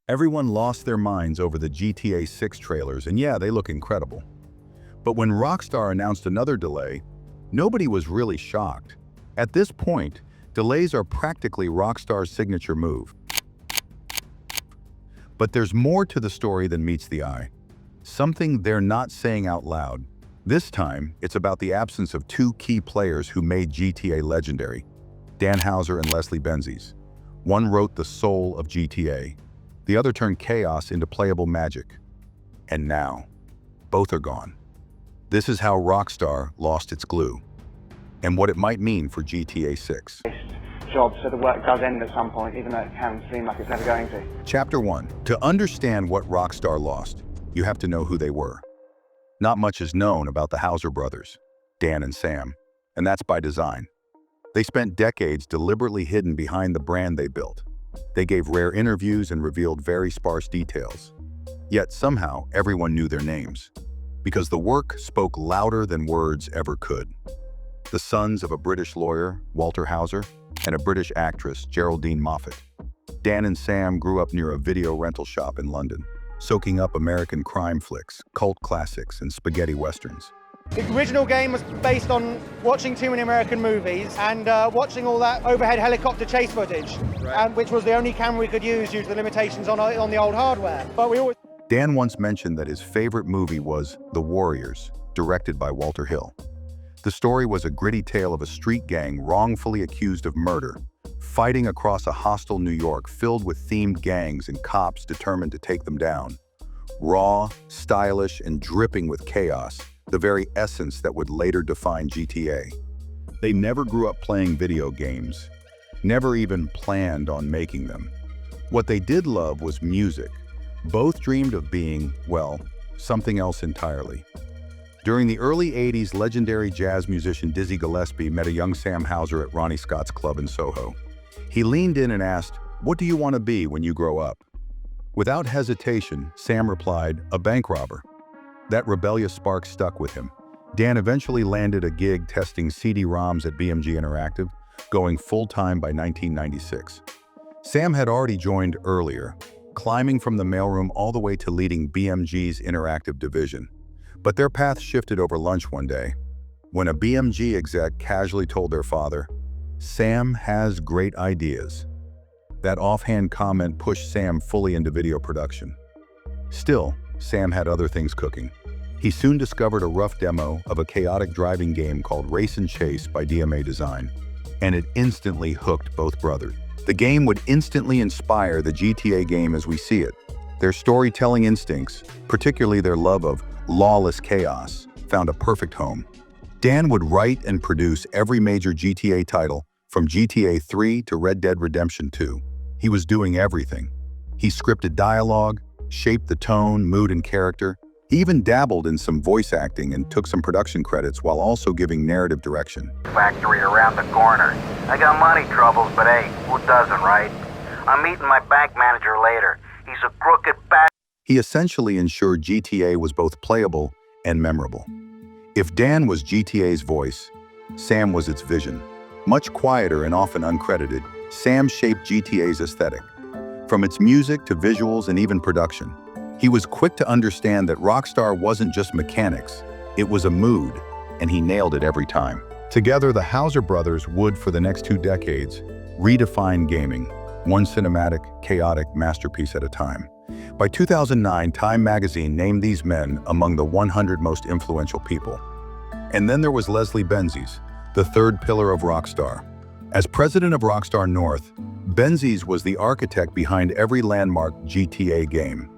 Everyone lost their minds over the GTA 6 trailers, and yeah, they look incredible. But when Rockstar announced another delay, nobody was really shocked. At this point, delays are practically Rockstar's signature move. But there's more to the story than meets the eye. Something they're not saying out loud. This time, it's about the absence of two key players who made GTA legendary, Dan Houser and Leslie Benzies. One wrote the soul of GTA. The other turned chaos into playable magic. And now, both are gone. This is how Rockstar lost its glue, and what it might mean for GTA 6. Job, so the work does end at some point, even though it can seem like it's never going to. Chapter 1. To understand what Rockstar lost, you have to know who they were. Not much is known about the Houser brothers, Dan and Sam, and that's by design. They spent decades deliberately hidden behind the brand they built. They gave rare interviews and revealed very sparse details. Yet somehow, everyone knew their names, because the work spoke louder than words ever could. The sons of a British lawyer, Walter Houser, and a British actress, Geraldine Moffat. Dan and Sam grew up near a video rental shop in London, soaking up American crime flicks, cult classics, and spaghetti westerns. The original game was based on watching too many American movies and watching all that overhead helicopter chase footage, which was the only camera we could use due to the limitations on the old hardware. But we always... Dan once mentioned that his favorite movie was The Warriors, directed by Walter Hill. The story was a gritty tale of a street gang wrongfully accused of murder, fighting across a hostile New York filled with themed gangs and cops determined to take them down. Raw, stylish, and dripping with chaos, the very essence that would later define GTA. They never grew up playing video games, never even planned on making them. What they did love was music. Both dreamed of being, well, something else entirely. During the early 80s, legendary jazz musician Dizzy Gillespie met a young Sam Houser at Ronnie Scott's club in Soho. He leaned in and asked, "What do you want to be when you grow up?" Without hesitation, Sam replied, "A bank robber." That rebellious spark stuck with him. Dan eventually landed a gig testing CD-ROMs at BMG Interactive, going full-time by 1996. Sam had already joined earlier, climbing from the mailroom all the way to leading BMG's interactive division. But their paths shifted over lunch one day, when a BMG exec casually told their father, "Sam has great ideas." That offhand comment pushed Sam fully into video production. Still, Sam had other things cooking. He soon discovered a rough demo of a chaotic driving game called Race and Chase by DMA Design, and it instantly hooked both brothers. The game would instantly inspire the GTA game as we see it. Their storytelling instincts, particularly their love of lawless chaos, found a perfect home. Dan would write and produce every major GTA title, from GTA 3 to Red Dead Redemption 2. He was doing everything. He scripted dialogue, shaped the tone, mood, and character. He even dabbled in some voice acting and took some production credits while also giving narrative direction. Factory around the corner. I got money troubles, but hey, who doesn't, right? I'm meeting my bank manager later. He's a crooked bastard. He essentially ensured GTA was both playable and memorable. If Dan was GTA's voice, Sam was its vision. Much quieter and often uncredited, Sam shaped GTA's aesthetic. From its music to visuals and even production. He was quick to understand that Rockstar wasn't just mechanics, it was a mood, and he nailed it every time. Together, the Houser brothers would, for the next 2 decades, redefine gaming, one cinematic, chaotic masterpiece at a time. By 2009, Time magazine named these men among the 100 most influential people. And then there was Leslie Benzies, the third pillar of Rockstar. As president of Rockstar North, Benzies was the architect behind every landmark GTA game.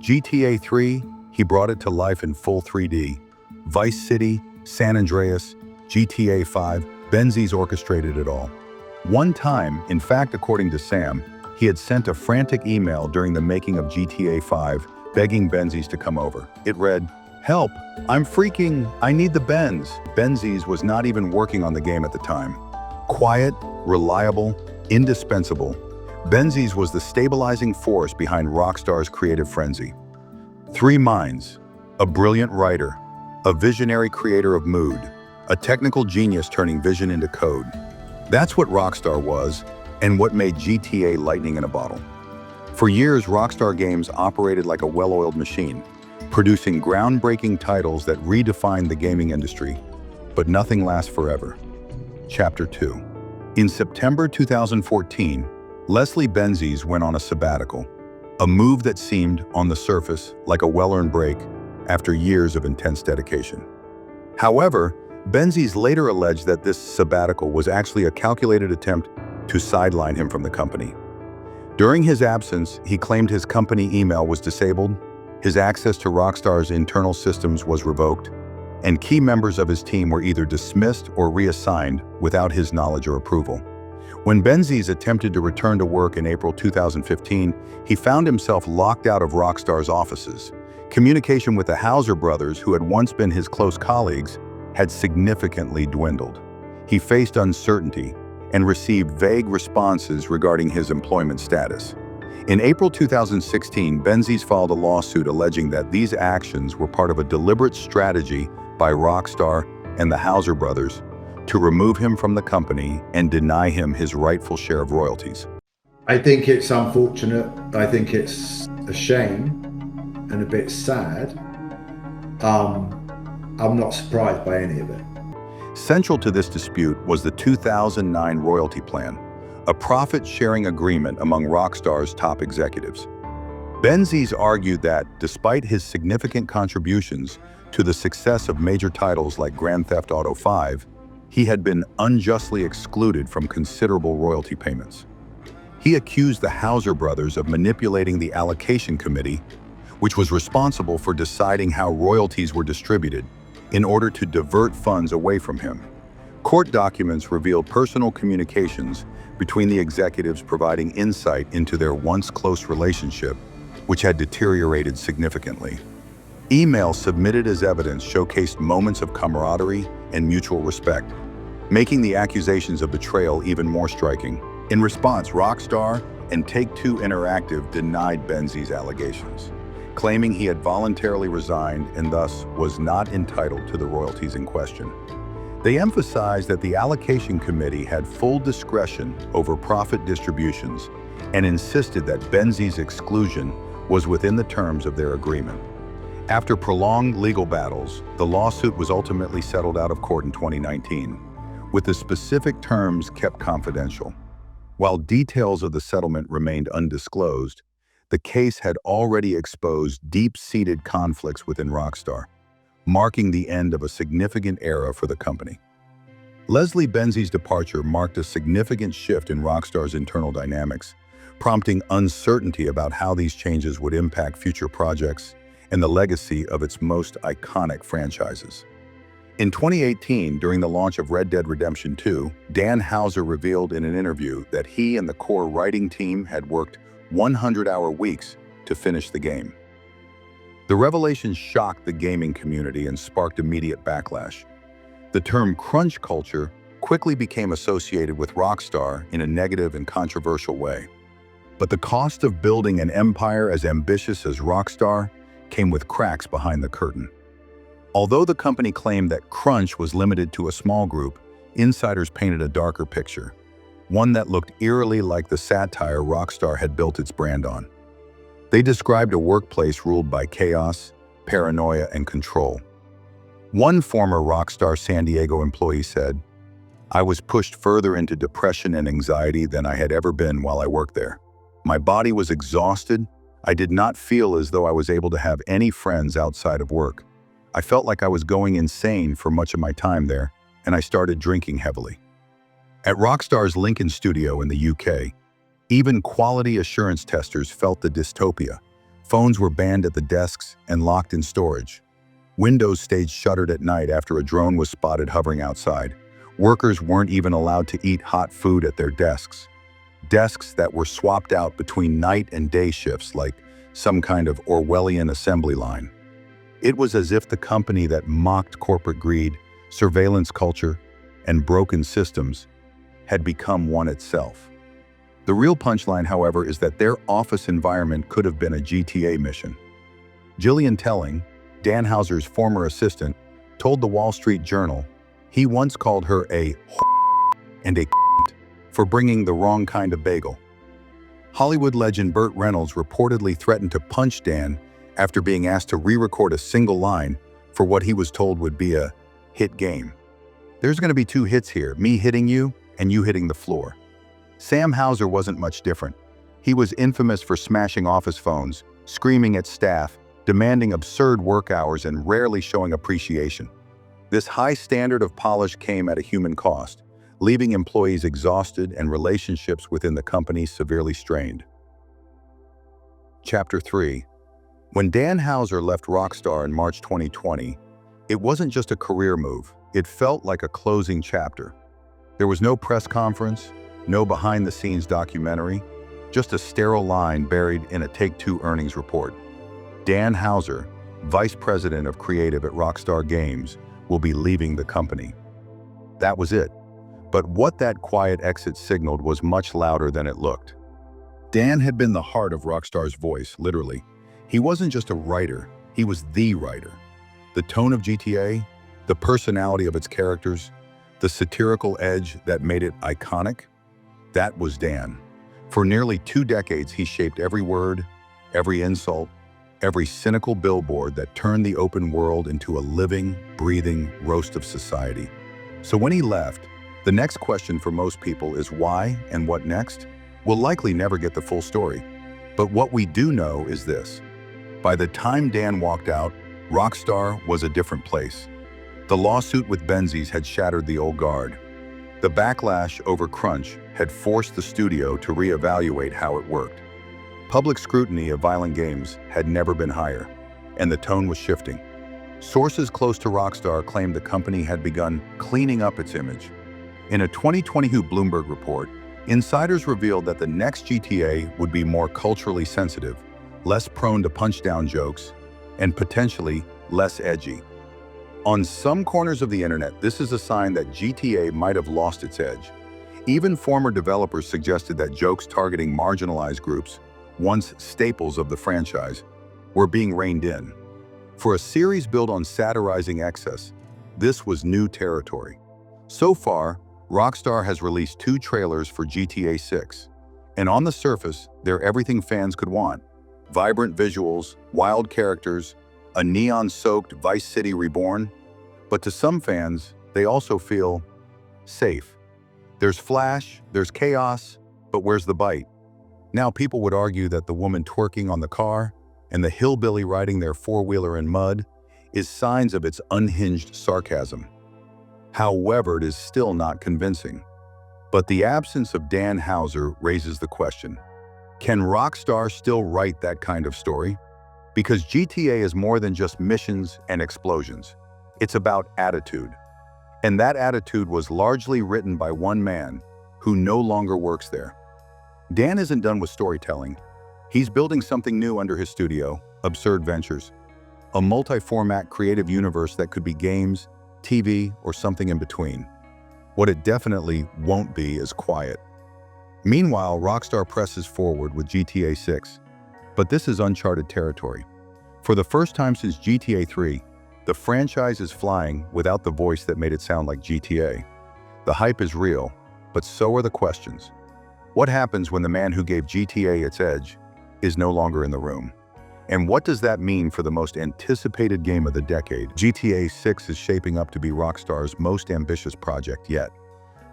GTA 3, he brought it to life in full 3D. Vice City, San Andreas, GTA 5, Benzies orchestrated it all. One time, in fact, according to Sam, he had sent a frantic email during the making of GTA 5, begging Benzies to come over. It read, "Help, I'm freaking, I need the Benz." Benzies was not even working on the game at the time. Quiet, reliable, indispensable, Benzies was the stabilizing force behind Rockstar's creative frenzy. 3 minds, a brilliant writer, a visionary creator of mood, a technical genius turning vision into code. That's what Rockstar was, and what made GTA lightning in a bottle. For years, Rockstar Games operated like a well-oiled machine, producing groundbreaking titles that redefined the gaming industry. But nothing lasts forever. Chapter 2. In September 2014, Leslie Benzies went on a sabbatical, a move that seemed, on the surface, like a well-earned break after years of intense dedication. However, Benzies later alleged that this sabbatical was actually a calculated attempt to sideline him from the company. During his absence, he claimed his company email was disabled, his access to Rockstar's internal systems was revoked, and key members of his team were either dismissed or reassigned without his knowledge or approval. When Benzies attempted to return to work in April 2015, he found himself locked out of Rockstar's offices. Communication with the Hauser brothers, who had once been his close colleagues, had significantly dwindled. He faced uncertainty and received vague responses regarding his employment status. In April 2016, Benzies filed a lawsuit alleging that these actions were part of a deliberate strategy by Rockstar and the Hauser brothers to remove him from the company and deny him his rightful share of royalties. I think it's unfortunate. I think it's a shame and a bit sad. I'm not surprised by any of it. Central to this dispute was the 2009 royalty plan, a profit-sharing agreement among Rockstar's top executives. Benzies argued that, despite his significant contributions to the success of major titles like Grand Theft Auto V, he had been unjustly excluded from considerable royalty payments. He accused the Hauser brothers of manipulating the allocation committee, which was responsible for deciding how royalties were distributed, in order to divert funds away from him. Court documents revealed personal communications between the executives, providing insight into their once close relationship, which had deteriorated significantly. Emails submitted as evidence showcased moments of camaraderie and mutual respect, making the accusations of betrayal even more striking. In response, Rockstar and Take-Two Interactive denied Benzies' allegations, claiming he had voluntarily resigned and thus was not entitled to the royalties in question. They emphasized that the allocation committee had full discretion over profit distributions and insisted that Benzies' exclusion was within the terms of their agreement. After prolonged legal battles, the lawsuit was ultimately settled out of court in 2019, with the specific terms kept confidential. While details of the settlement remained undisclosed, the case had already exposed deep-seated conflicts within Rockstar, marking the end of a significant era for the company. Leslie Benzies' departure marked a significant shift in Rockstar's internal dynamics, prompting uncertainty about how these changes would impact future projects and the legacy of its most iconic franchises. In 2018, during the launch of Red Dead Redemption 2, Dan Houser revealed in an interview that he and the core writing team had worked 100-hour weeks to finish the game. The revelation shocked the gaming community and sparked immediate backlash. The term crunch culture quickly became associated with Rockstar in a negative and controversial way. But the cost of building an empire as ambitious as Rockstar came with cracks behind the curtain. Although the company claimed that crunch was limited to a small group, insiders painted a darker picture, one that looked eerily like the satire Rockstar had built its brand on. They described a workplace ruled by chaos, paranoia, and control. One former Rockstar San Diego employee said, "I was pushed further into depression and anxiety than I had ever been while I worked there. My body was exhausted. I did not feel as though I was able to have any friends outside of work. I felt like I was going insane for much of my time there, and I started drinking heavily." At Rockstar's Lincoln studio in the UK, even quality assurance testers felt the dystopia. Phones were banned at the desks and locked in storage. Windows stayed shuttered at night after a drone was spotted hovering outside. Workers weren't even allowed to eat hot food at their desks. Desks that were swapped out between night and day shifts like some kind of Orwellian assembly line. It was as if the company that mocked corporate greed, surveillance culture, and broken systems had become one itself. The real punchline, however, is that their office environment could have been a GTA mission. Gillian Telling, Dan Houser's former assistant, told the Wall Street Journal he once called her a and a for bringing the wrong kind of bagel. Hollywood legend Burt Reynolds reportedly threatened to punch Dan after being asked to re-record a single line for what he was told would be a hit game. There's going to be two hits here, me hitting you and you hitting the floor. Sam Hauser wasn't much different. He was infamous for smashing office phones, screaming at staff, demanding absurd work hours, and rarely showing appreciation. This high standard of polish came at a human cost, leaving employees exhausted and relationships within the company severely strained. Chapter 3. When Dan Hauser left Rockstar in March 2020, it wasn't just a career move, it felt like a closing chapter. There was no press conference, no behind-the-scenes documentary, just a sterile line buried in a Take-Two earnings report. Dan Hauser, Vice President of Creative at Rockstar Games, will be leaving the company. That was it. But what that quiet exit signaled was much louder than it looked. Dan had been the heart of Rockstar's voice, literally. He wasn't just a writer, he was the writer. The tone of GTA, the personality of its characters, the satirical edge that made it iconic, that was Dan. For nearly 2 decades, he shaped every word, every insult, every cynical billboard that turned the open world into a living, breathing roast of society. So when he left, the next question for most people is why and what next? We'll likely never get the full story. But what we do know is this. By the time Dan walked out, Rockstar was a different place. The lawsuit with Benzies had shattered the old guard. The backlash over crunch had forced the studio to reevaluate how it worked. Public scrutiny of violent games had never been higher, and the tone was shifting. Sources close to Rockstar claimed the company had begun cleaning up its image. In a 2022 Bloomberg report, insiders revealed that the next GTA would be more culturally sensitive, less prone to punch-down jokes, and potentially less edgy. On some corners of the internet, this is a sign that GTA might have lost its edge. Even former developers suggested that jokes targeting marginalized groups, once staples of the franchise, were being reined in. For a series built on satirizing excess, this was new territory. So far, Rockstar has released 2 trailers for GTA 6, and on the surface, they're everything fans could want. Vibrant visuals, wild characters, a neon-soaked Vice City reborn. But to some fans, they also feel safe. There's flash, there's chaos, but where's the bite? Now people would argue that the woman twerking on the car and the hillbilly riding their four-wheeler in mud is signs of its unhinged sarcasm. However, it is still not convincing. But the absence of Dan Hauser raises the question, can Rockstar still write that kind of story? Because GTA is more than just missions and explosions. It's about attitude. And that attitude was largely written by one man who no longer works there. Dan isn't done with storytelling. He's building something new under his studio, Absurd Ventures, a multi-format creative universe that could be games, TV, or something in between. What it definitely won't be is quiet. Meanwhile, Rockstar presses forward with GTA 6. But this is uncharted territory. For the first time since GTA 3, the franchise is flying without the voice that made it sound like GTA. The hype is real, but so are the questions. What happens when the man who gave GTA its edge is no longer in the room? And what does that mean for the most anticipated game of the decade? GTA 6 is shaping up to be Rockstar's most ambitious project yet.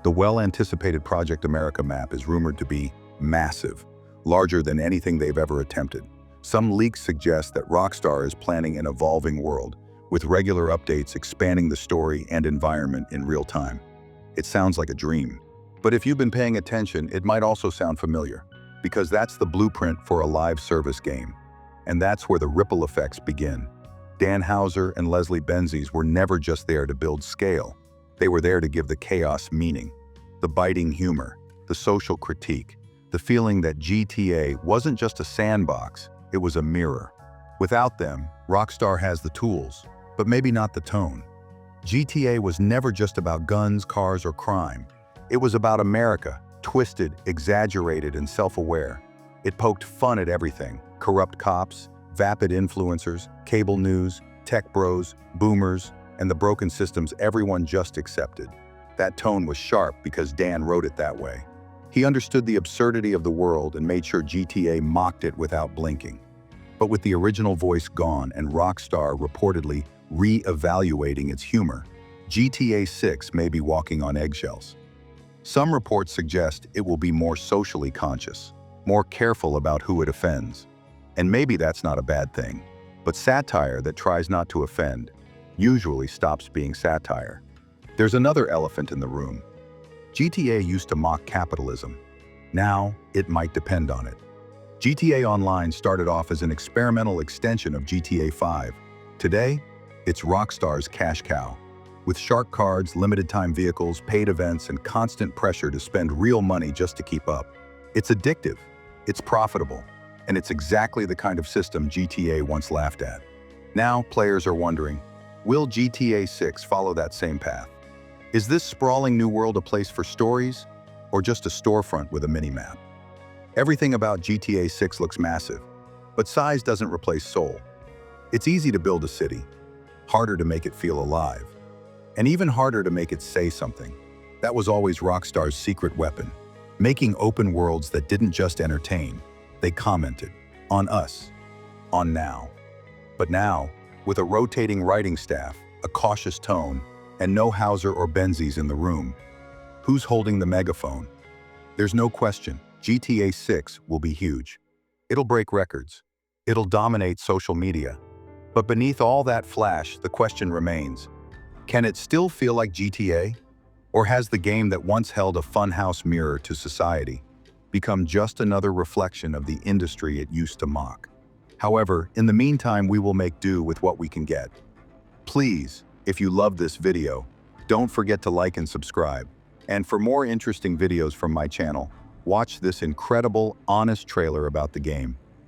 The well-anticipated Project America map is rumored to be massive, larger than anything they've ever attempted. Some leaks suggest that Rockstar is planning an evolving world, with regular updates expanding the story and environment in real time. It sounds like a dream. But if you've been paying attention, it might also sound familiar, because that's the blueprint for a live service game. And that's where the ripple effects begin. Dan Hauser and Leslie Benzies were never just there to build scale. They were there to give the chaos meaning, the biting humor, the social critique, the feeling that GTA wasn't just a sandbox, it was a mirror. Without them, Rockstar has the tools, but maybe not the tone. GTA was never just about guns, cars, or crime. It was about America, twisted, exaggerated, and self-aware. It poked fun at everything: corrupt cops, vapid influencers, cable news, tech bros, boomers, and the broken systems everyone just accepted. That tone was sharp because Dan wrote it that way. He understood the absurdity of the world and made sure GTA mocked it without blinking. But with the original voice gone and Rockstar reportedly re-evaluating its humor, GTA 6 may be walking on eggshells. Some reports suggest it will be more socially conscious, more careful about who it offends. And maybe that's not a bad thing. But satire that tries not to offend usually stops being satire. There's another elephant in the room. GTA used to mock capitalism. Now, it might depend on it. GTA Online started off as an experimental extension of GTA 5. Today, it's Rockstar's cash cow. With shark cards, limited-time vehicles, paid events, and constant pressure to spend real money just to keep up. It's addictive, it's profitable, and it's exactly the kind of system GTA once laughed at. Now, players are wondering, will GTA 6 follow that same path? Is this sprawling new world a place for stories, or just a storefront with a mini-map? Everything about GTA 6 looks massive, but size doesn't replace soul. It's easy to build a city, harder to make it feel alive, and even harder to make it say something. That was always Rockstar's secret weapon, making open worlds that didn't just entertain, they commented on us, on now. But now, with a rotating writing staff, a cautious tone, and no Hauser or Benzies in the room, who's holding the megaphone? There's no question, GTA 6 will be huge. It'll break records. It'll dominate social media. But beneath all that flash, the question remains, can it still feel like GTA? Or has the game that once held a funhouse mirror to society become just another reflection of the industry it used to mock? However, in the meantime, we will make do with what we can get. Please, if you love this video, don't forget to like and subscribe. And for more interesting videos from my channel, watch this incredible, honest trailer about the game.